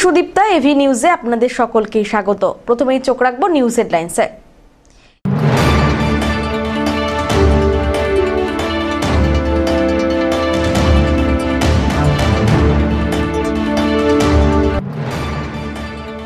Sudipta, AV নিউজে আপনাদের সকলকে স্বাগত। প্রথমেই চোখ রাখবো নিউজ হেডলাইন্সে।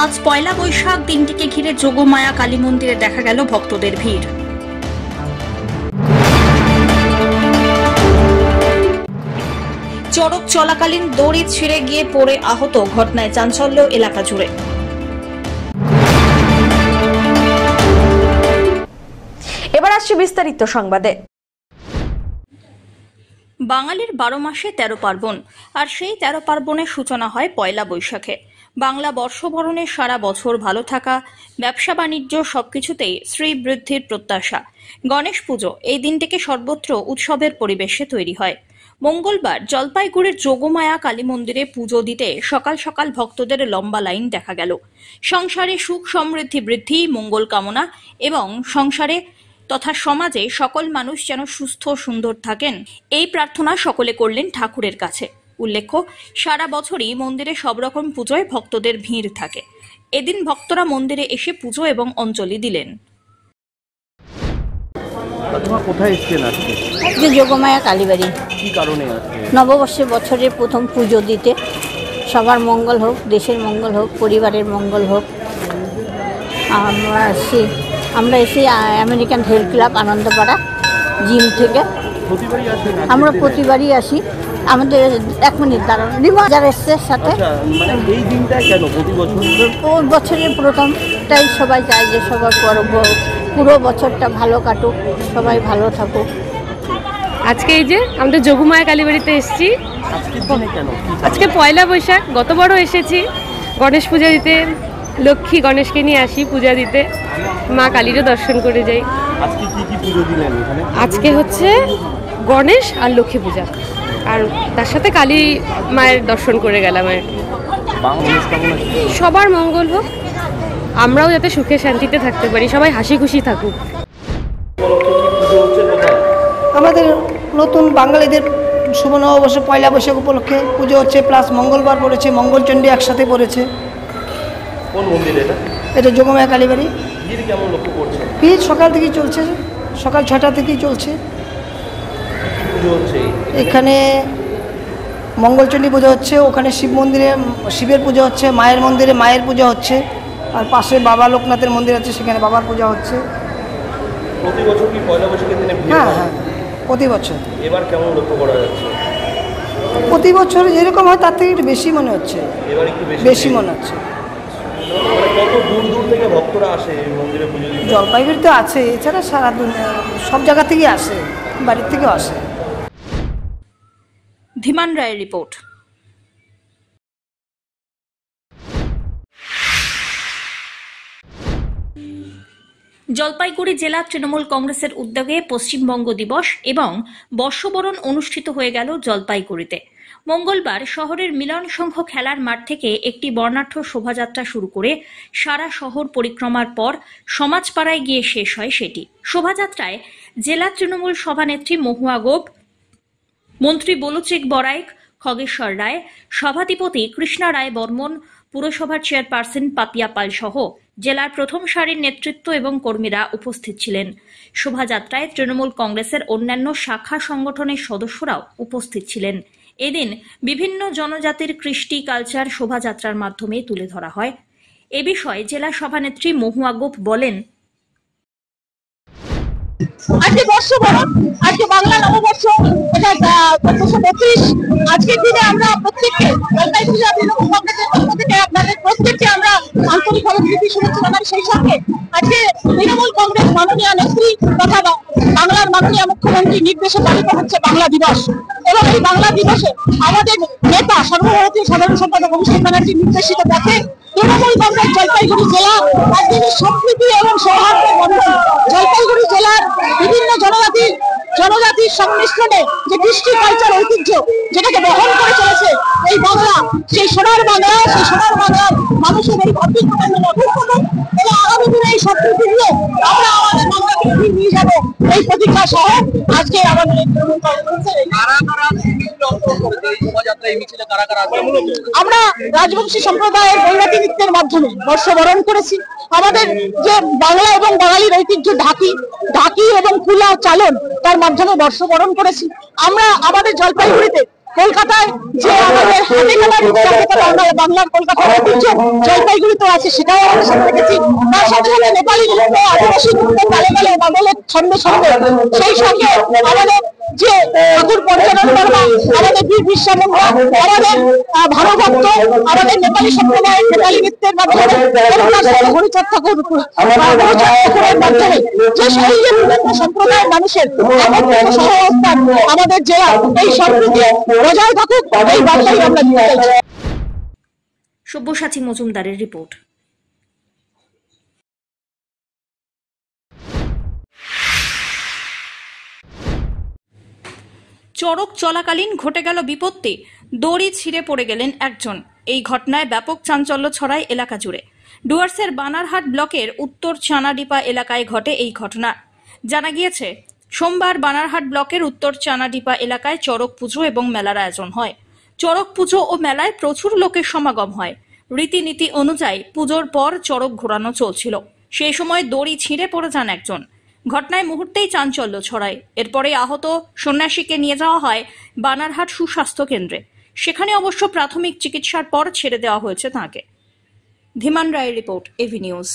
আজ পয়লা বৈশাখ, দিনটিকে ঘিরে যোগমায়া কালী মন্দিরে দেখা গেল ভক্তদের ভিড়। চড়ক চলাকালীন দড়ি ছিঁড়ে গিয়ে পড়ে আহত, ঘটনায় চাঞ্চল্য এলাকা জুড়ে। এবার আসছে বিস্তারিত সংবাদে। বাঙালির 12 মাসে 13 পার্বণ, আর সেই 13 পার্বণের সূচনা হয় পয়লা বৈশাখে। বাংলা বর্ষবরণে সারা বছর ভালো থাকা, ব্যবসা বাণিজ্য সবকিছুতেই শ্রীবৃদ্ধির প্রত্যাশা। গণেশ পুজো এই দিনটিকে সর্বত্র উৎসবের পরিবেশে তৈরি হয়। মঙ্গলবার জলপাইগুড়ির যোগমায়া কালী মন্দিরে পুজো দিতে সকাল সকাল ভক্তদের লম্বা লাইন দেখা গেল। সংসারে সুখ সমৃদ্ধি বৃদ্ধি, মঙ্গল কামনা এবং সংসারে তথা সমাজে সকল মানুষ যেন সুস্থ সুন্দর থাকেন, এই প্রার্থনা সকলে করলেন ঠাকুরের কাছে। উল্লেখ্য, সারা বছরই মন্দিরে সব রকম পুজোয় ভক্তদের ভিড় থাকে। এদিন ভক্তরা মন্দিরে এসে পুজো এবং অঞ্জলি দিলেন। যোগমায়া কালীবাড়ি। কি কারণে আছে? নববর্ষে বছরের প্রথম পুজো দিতে। সবার মঙ্গল হোক, দেশের মঙ্গল হোক, পরিবারের মঙ্গল হোক। আমরা এসে American health club Anandapara gym থেকে আমরা প্রতিবারই আসি। আমাদের 1 মিনিট দাঁড়ান, যারা এসছে সাথে। এই দিনটা কেন প্রতি বছর? বছরের প্রথমটাই সবাই চায় যে সবার পুরো বছরটা ভালো কাটুক, সবাই ভালো থাকুক। আজকে এই যে আমাদের যোগমায়া কালীবাড়িতে এসেছি। আজকে পয়লা বৈশাখ, গতবারও এসেছি গণেশ পূজা দিতে। লক্ষ্মী গণেশকে নিয়ে আসি পূজা দিতে, মা কালীরও দর্শন করে যাই। আজকে কি কি পুজো দিলেন এখানে? আজকে হচ্ছে গণেশ আর লক্ষ্মী পূজা, আর তার সাথে কালী মায়ের দর্শন করে গেলাম। আর সবার মঙ্গল হোক, আমরাও যাতে সুখে শান্তিতে থাকতে পারি, সবাই হাসি খুশি থাকুক। আমাদের নতুন বাঙালিদের শুভ নববর্ষ পয়লা বৈশাখ উপলক্ষে পুজো হচ্ছে, প্লাস মঙ্গলবার পড়েছে, মঙ্গলচণ্ডী একসাথে পড়েছে। কোন মন্দির এটা? এটা যোগমায়া কালীবাড়ি। ভিড় কেমন লক্ষ্য করছেন? ভিড় সকাল থেকেই চলছে, সকাল 6টা থেকেই চলছে। পুজো হচ্ছে এখানে মঙ্গলচণ্ডী পুজো হচ্ছে, ওখানে শিব মন্দিরে শিবের পুজো হচ্ছে, মায়ের মন্দিরে মায়ের পূজা হচ্ছে, আর পাশে বাবা লোকনাথের মন্দির আছে, সেখানে বাবার পূজা হচ্ছে। প্রতি বছর কি পয়লা বৈশাখের দিনে ভিড়? হ্যাঁ হ্যাঁ, প্রতি বছর। এবার কেমন লক্ষ্য করা যাচ্ছে? প্রতি বছর যেরকম হয় তার থেকে একটু বেশি মনে হচ্ছে। এবার একটু বেশি মনে হচ্ছে। কত দূর দূর থেকে ভক্তরা আসে এই মন্দিরে পুজো দিতে? জলপাইগুড়িতে আছে, এছাড়া সারা দুনিয়া সব জায়গা থেকেই আসে, বাড়ির থেকেও আসে। ধীমান রায়ের রিপোর্ট। জলপাইগুড়ি জেলা তৃণমূল কংগ্রেসের উদ্যোগে পশ্চিমবঙ্গ দিবস এবং বর্ষবরণ অনুষ্ঠিত হয়ে গেল জলপাইগুড়িতে। মঙ্গলবার শহরের মিলন সংঘ খেলার মাঠ থেকে একটি বর্ণাঢ্য শোভাযাত্রা শুরু করে সারা শহর পরিক্রমার পর সমাজপাড়ায় গিয়ে শেষ হয় সেটি। শোভাযাত্রায় জেলা তৃণমূল সভানেত্রী মহুয়া গোপ, মন্ত্রী বলুচিক বড়াইক, খগেশ্বর রায়, সভাধিপতি কৃষ্ণা রায় বর্মন, পুরসভার চেয়ারপারসন পাপিয়া পাল সহ জেলার প্রথম সারির নেতৃত্ব এবং কর্মীরা উপস্থিত ছিলেন। শোভাযাত্রায় তৃণমূল কংগ্রেসের অন্যান্য শাখা সংগঠনের সদস্যরাও উপস্থিত ছিলেন। এদিন বিভিন্ন জনজাতির কৃষ্টি কালচার শোভাযাত্রার মাধ্যমে তুলে ধরা হয়। এ বিষয়ে জেলা সভানেত্রী মহুয়া গোপ বলেন, আজকে বর্ষবরণ, আজকে বাংলা নববর্ষ, এটা 1432। আজকের দিনে আমরা প্রত্যেককে জলপাইগুড়ি জেলা তৃণমূল কংগ্রেসের পক্ষ থেকে আপনাদের প্রত্যেককে আমরা আন্তরিকভাবে প্রীতি শুভেচ্ছা জানাই। সেই সঙ্গে আজকে তৃণমূল কংগ্রেস মাননীয় নেত্রী তথা বাংলার মাননীয় মুখ্যমন্ত্রী নির্দেশে পালিত হচ্ছে বাংলা দিবস, এবং এই বাংলা দিবসে আমাদের নেতা সর্বভারতীয় সাধারণ সম্পাদক অভিষেক ব্যানার্জির নির্দেশিত পথে তৃণমূল কংগ্রেস জলপাইগুড়ি জেলা একদিনের সম্প্রীতি এবং সৌহার্দ্যের বন্ধন। জলপাইগুড়ি জেলার বিভিন্ন জনজাতির সংমিশ্রণে যে কৃষ্টি কালচার ঐতিহ্য যেটাকে বহন করে চলেছে এই বাংলা, সেই সোনার বাংলার মানুষের এই ভাবৃত্বপূর্ণ অভিজ্ঞতা এবং আগামী দিনে এই সম্প্রীতি নিয়ে আমরা আমাদের বাংলাকে এগিয়ে নিয়ে যাবো এই প্রতিজ্ঞা সহ আজকে আমাদের আমরা রাজবংশী সম্প্রদায়ের বৈরাগী নৃত্যের মাধ্যমে বর্ষবরণ করেছি। আমাদের যে বাংলা এবং বাঙালির ঐতিহ্য ঢাকি এবং কুলা চালন তার মাধ্যমে বর্ষবরণ করেছি। আমরা আমাদের জলপাইগুড়িতে কলকাতায় যে আমাদের হাতে কাটা বাংলার কলকাতার ঐতিহ্য জলপাইগুড়িতে আছে সেটাও আমাদের সাথে রেখেছি। তার সাথে সাথে নেপালি নৃত্য, আদিবাসী নৃত্য, তালে তালে বাঙালের ছন্দে ছন্দে, সেই সঙ্গে আমাদের যে ঠাকুর পঞ্চানন বর্মা, আমাদের বীর বিরসা মুন্ডা, আমাদের ভানুভক্ত, আমাদের নেপালি সম্প্রদায়ের নেপালি নৃত্যের মাধ্যমে এবং তার সাথে হরিচাঁদ ঠাকুরের মাধ্যমে যে সেই যে বিভিন্ন সম্প্রদায়ের মানুষের সহাবস্থান আমাদের জেলা এই সম্প্রীতি বজায় থাকুক, এই বার্তাই আমরা দিতে চাইছি। সব্যসাচী মজুমদারের রিপোর্ট। চড়ক চলাকালীন ঘটে গেল বিপত্তি, দড়ি ছিঁড়ে পড়ে গেলেন একজন। এই ঘটনায় ব্যাপক চাঞ্চল্য ছড়ায় এলাকা জুড়ে। ডুয়ার্সের বানারহাট ব্লকের উত্তর চানাডিপা এলাকায় ঘটে এই ঘটনা। জানা গিয়েছে, সোমবার বানারহাট ব্লকের উত্তর চানাডিপা এলাকায় চড়ক পুজো এবং মেলার আয়োজন হয়। চড়ক পুজো ও মেলায় প্রচুর লোকের সমাগম হয়। রীতিনীতি অনুযায়ী পুজোর পর চড়ক ঘোরানো চলছিল। সেই সময় দড়ি ছিঁড়ে পড়ে যান একজন। ঘটনায় মুহূর্তেই চাঞ্চল্য ছড়ায়। এরপরে আহত সন্ন্যাসীকে নিয়ে যাওয়া হয় বানারহাট সুস্বাস্থ্য কেন্দ্রে। সেখানে অবশ্য প্রাথমিক চিকিৎসার পর ছেড়ে দেওয়া হয়েছে তাঁকে। ধীমান রায়ের রিপোর্ট, এভি নিউজ।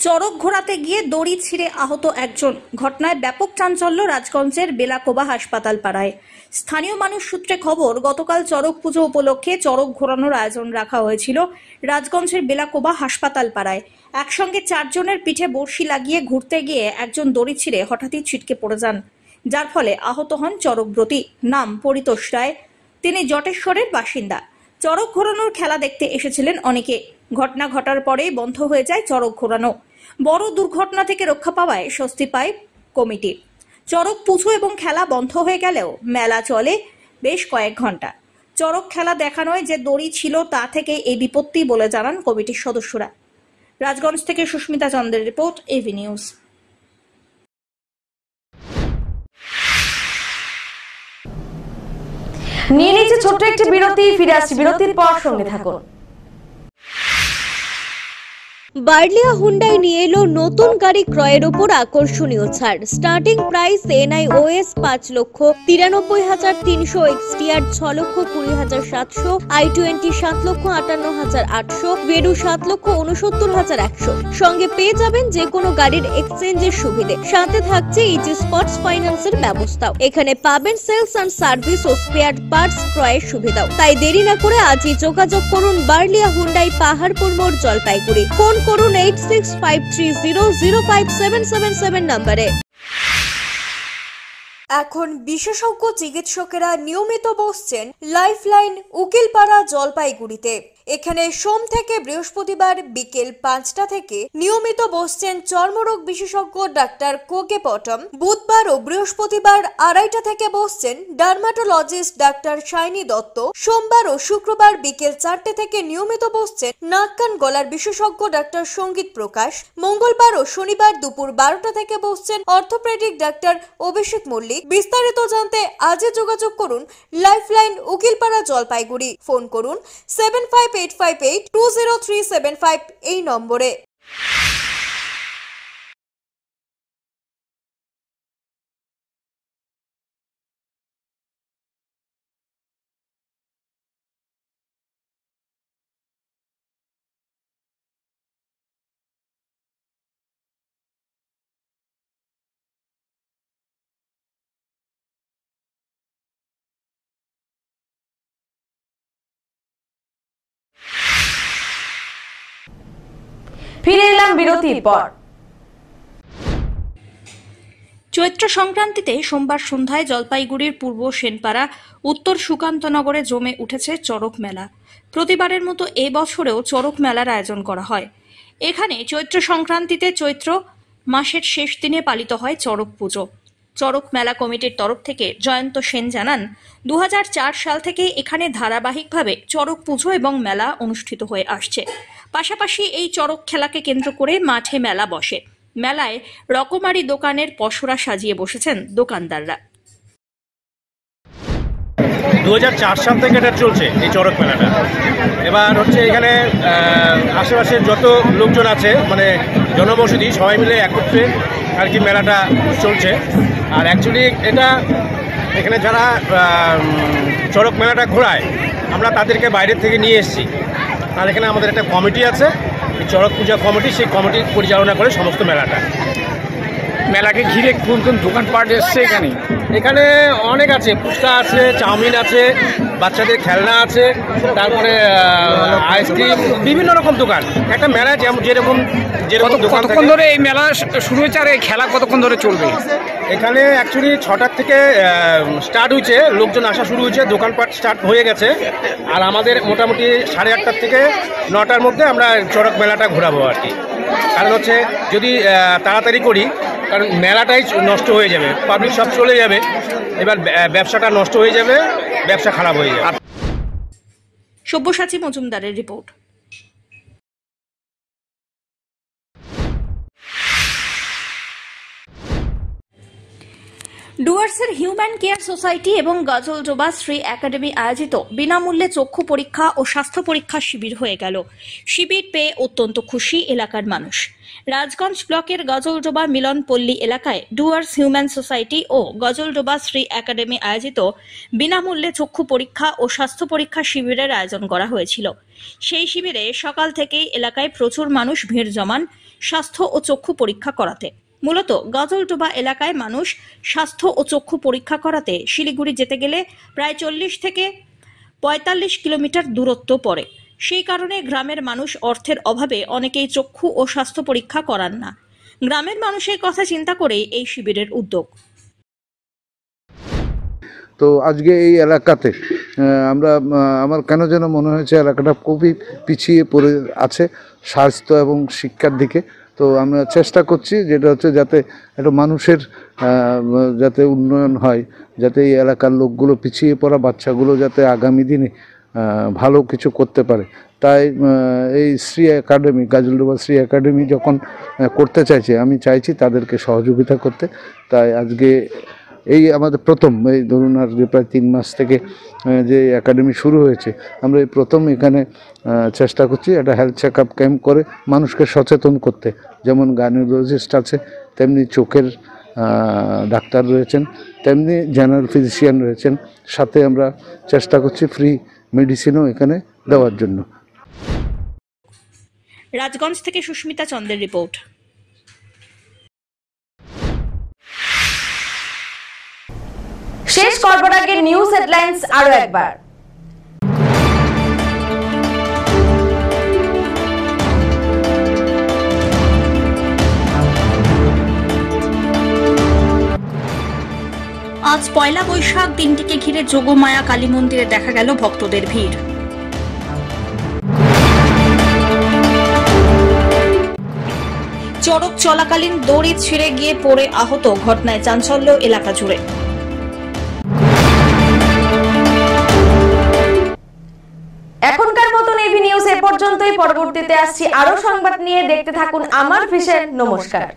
চড়ক ঘোরাতে গিয়ে দড়ি ছিঁড়ে আহত একজন। ঘটনায় ব্যাপক চাঞ্চল্য রাজগঞ্জের বেলাকোবা হাসপাতাল পাড়ায়। স্থানীয় মানুষ সূত্রে খবর, গতকাল চড়ক পুজো উপলক্ষে চড়ক ঘোরানোর আয়োজন রাখা হয়েছিল রাজগঞ্জের বেলাকোবা হাসপাতাল পাড়ায়। একসঙ্গে 4 জনের পিঠে বড়শি লাগিয়ে ঘুরতে গিয়ে একজন দড়ি ছিঁড়ে হঠাৎই ছিটকে পড়ে যান, যার ফলে আহত হন চড়কব্রতী, নাম পরিতোষ রায়। তিনি জটেশ্বরের বাসিন্দা। চড়ক ঘোরানোর খেলা দেখতে এসেছিলেন অনেকে। ঘটনা ঘটার পরেই বন্ধ হয়ে যায় চড়ক ঘোরানো। বড় দুর্ঘটনা থেকে রক্ষা পাওয়ায় স্বস্তি পায় কমিটি। চড়ক পুজো এবং খেলা বন্ধ হয়ে গেলেও মেলা চলে বেশ কয়েক ঘন্টা। চড়ক খেলা দেখানোয় যে দড়ি ছিল তা থেকে এই বিপত্তি বলে জানান কমিটির সদস্যরা। রাজগঞ্জ থেকে সুস্মিতা চন্দ্রের রিপোর্ট, এভি নিউজ। নিয়ে নিচ্ছে ছোট্ট একটি বিরতি, ফিরে আসছি বিরতির পর, সঙ্গে থাকুন। বার্লিয়া হুন্ডাই নিয়ে এলো নতুন গাড়ি ক্রয়ের উপর আকর্ষণীয় ছাড়। Starting price NIOS 5,93,300, XTR 6,20,700, i20 7,58,800, ভেডু 7,69,100। সঙ্গে পেয়ে যাবেন যে কোনো গাড়ির এক্সচেঞ্জের সুবিধে। সাথে থাকছে ইজি স্পটস ফাইন্যান্সের ব্যবস্থাও। এখানে পাবেন সেলস অ্যান্ড সার্ভিস ও স্পেয়ার পার্টস ক্রয়ের সুবিধাও। তাই দেরি না করে আজই যোগাযোগ করুন বার্লিয়া হুন্ডাই, পাহাড়পুর মোড়, জলপাইগুড়ি। ফোন করুন 865330057777 নম্বরে। এখন বিশেষজ্ঞ চিকিৎসকেরা নিয়মিত বসছেন লাইফলাইন উকিলপাড়া, জলপাইগুড়িতে। এখানে সোম থেকে বৃহস্পতিবার বিকেল 5টা থেকে নিয়মিত বসছেন চর্মরোগ বিশেষজ্ঞ ডাক্তার কোকে পটম। বুধবার ও বৃহস্পতিবার 2:30টা থেকে বসছেন ডার্মাটোলজিস্ট ডাক্তার শাইনি দত্ত। সোমবার ও শুক্রবার বিকেল 4টে থেকে নিয়মিত বসছেন নাক কান গলার বিশেষজ্ঞ ডাক্তার সঙ্গীত প্রকাশ। মঙ্গলবার ও শনিবার দুপুর 12টা থেকে বসছেন অর্থোপেডিক ডাক্তার অভিষেক মল্লিক। বিস্তারিত জানতে আজই যোগাযোগ করুন লাইফলাইন উকিলপাড়া, জলপাইগুড়ি। ফোন করুন 7585820375 এই নম্বরে। ফিরে এলাম বিরতির পর। চৈত্র সংক্রান্তিতে সোমবার সন্ধ্যায় জলপাইগুড়ির পূর্ব সেনপাড়া উত্তর সুকান্তনগরে জমে উঠেছে চড়ক মেলা। প্রতিবারের মতো এবছরেও চড়ক মেলার আয়োজন করা হয়। এখানে চৈত্র সংক্রান্তিতে চৈত্র মাসের শেষ দিনে পালিত হয় চড়ক পুজো। চড়ক মেলা কমিটির তরফ থেকে জয়ন্ত সেন জানান 2004 সাল থেকে এখানে ধারাবাহিকভাবে চড়ক পুজো এবং মেলা অনুষ্ঠিত হয়ে আসছে। পাশাপাশি এই চড়ক খেলাকে কেন্দ্র করে মাঠে মেলা বসে। মেলায় রকমারি দোকানের পসরা সাজিয়ে বসেছেন দোকানদাররা। 2004 সাল থেকে এটা চলছে এই চড়ক মেলাটা। এবার হচ্ছে এখানে আশেপাশের যত লোকজন আছে মানে জনবসতি সবাই মিলে একত্রে আর কি মেলাটা চলছে। আর অ্যাকচুয়ালি এটা এখানে যারা চড়ক মেলাটা ঘোরায় আমরা তাদেরকে বাইরের থেকে নিয়ে এসেছি। আর এখানে আমাদের একটা কমিটি আছে, চড়ক পূজা কমিটি, সেই কমিটি পরিচালনা করে সমস্ত মেলাটা। মেলাকে ঘিরে কোন কোন দোকানপাট এসছে এখানে? এখানে অনেক আছে, ফুচকা আছে, চাউমিন আছে, বাচ্চাদের খেলনা আছে, তারপরে আইসক্রিম, বিভিন্ন রকম দোকান। একটা মেলা যেরকম দোকান। কতক্ষণ ধরে এই মেলা শুরু হয়েছে আর এই খেলা কতক্ষণ ধরে চলবে? এখানে অ্যাকচুয়ালি 6টার থেকে স্টার্ট হয়েছে, লোকজন আসা শুরু হয়েছে, দোকানপাট স্টার্ট হয়ে গেছে। আর আমাদের মোটামুটি 8:30 থেকে 9টার মধ্যে আমরা চড়ক মেলাটা ঘোরাবো আর কি। কারণ হচ্ছে যদি তাড়াতাড়ি করি, কারণ মেলাটাই নষ্ট হয়ে যাবে, পাবলিক সব চলে যাবে, এবার ব্যবসাটা নষ্ট হয়ে যাবে, ব্যবসা খারাপ হয়ে যাবে। সব্যসাচী মজুমদারের রিপোর্ট। ডুয়ার্সের হিউম্যান কেয়ার সোসাইটি এবং গজলডোবা শ্রী একাডেমি আয়োজিত বিনামূল্যে চক্ষু পরীক্ষা ও স্বাস্থ্য পরীক্ষা শিবির হয়ে গেল। শিবির পেয়ে অত্যন্ত খুশি এলাকার মানুষ। রাজগঞ্জ ব্লকের গজলডোবা মিলনপল্লী এলাকায় ডুয়ার্স হিউম্যান সোসাইটি ও গজলডোবা শ্রী একাডেমি আয়োজিত বিনামূল্যে চক্ষু পরীক্ষা ও স্বাস্থ্য পরীক্ষা শিবিরের আয়োজন করা হয়েছিল। সেই শিবিরে সকাল থেকেই এলাকায় প্রচুর মানুষ ভিড় জমান স্বাস্থ্য ও চক্ষু পরীক্ষা করাতে। মূলত গজলডোবা এলাকায় মানুষ স্বাস্থ্য ও চক্ষু পরীক্ষা করাতে শিলিগুড়ি যেতে গেলে প্রায় 40 থেকে 45 কিলোমিটার দূরত্ব পড়ে। সেই কারণে গ্রামের মানুষ অর্থের অভাবে অনেকেই চক্ষু ও স্বাস্থ্য পরীক্ষা করান না। গ্রামের মানুষের কথা চিন্তা করেই এই শিবিরের উদ্যোগ। তো আজকে এই এলাকাতে আমার কেন যেন মনে হয়েছে এলাকাটা খুবই পিছিয়ে পড়ে আছে স্বাস্থ্য এবং শিক্ষার দিকে। তো আমরা চেষ্টা করছি যেটা হচ্ছে যাতে একটা মানুষের যাতে উন্নয়ন হয়, যাতে এই এলাকার লোকগুলো পিছিয়ে পড়া বাচ্চাগুলো যাতে আগামী দিনে ভালো কিছু করতে পারে। তাই এই শ্রী একাডেমি, গজলডোবা শ্রী একাডেমি যখন করতে চাইছে, আমি চাইছি তাদেরকে সহযোগিতা করতে। তাই আজকে এই আমাদের প্রথম, এই ধরুন আজকে প্রায় 3 মাস থেকে যে একাডেমি শুরু হয়েছে, আমরা এই প্রথম এখানে চেষ্টা করছি একটা হেলথ চেক আপ ক্যাম্প করে মানুষকে সচেতন করতে। যেমন গাইনোকোলজিস্ট আছে, তেমনি চোখের ডাক্তার রয়েছেন, তেমনি জেনারেল ফিজিশিয়ান রয়েছেন। সাথে আমরা চেষ্টা করছি ফ্রি মেডিসিনও এখানে দেওয়ার জন্য। রাজগঞ্জ থেকে সুস্মিতা চন্দ্রের রিপোর্ট। শেষ করবার আগে নিউজ হেডলাইন্স আরো একবার। আজ পয়লা বৈশাখ, দিনটিকে ঘিরে যোগমায়া কালী মন্দিরে দেখা গেল ভক্তদের ভিড়। চড়ক চলাকালীন দড়ি ছিঁড়ে গিয়ে পড়ে আহত, ঘটনায় চাঞ্চল্য এলাকা জুড়ে। এখনকার মতন এভি নিউজ এ পর্যন্তই। পরবর্তীতে আসছি আরো সংবাদ নিয়ে। দেখতে থাকুন আমার ভিশন। নমস্কার।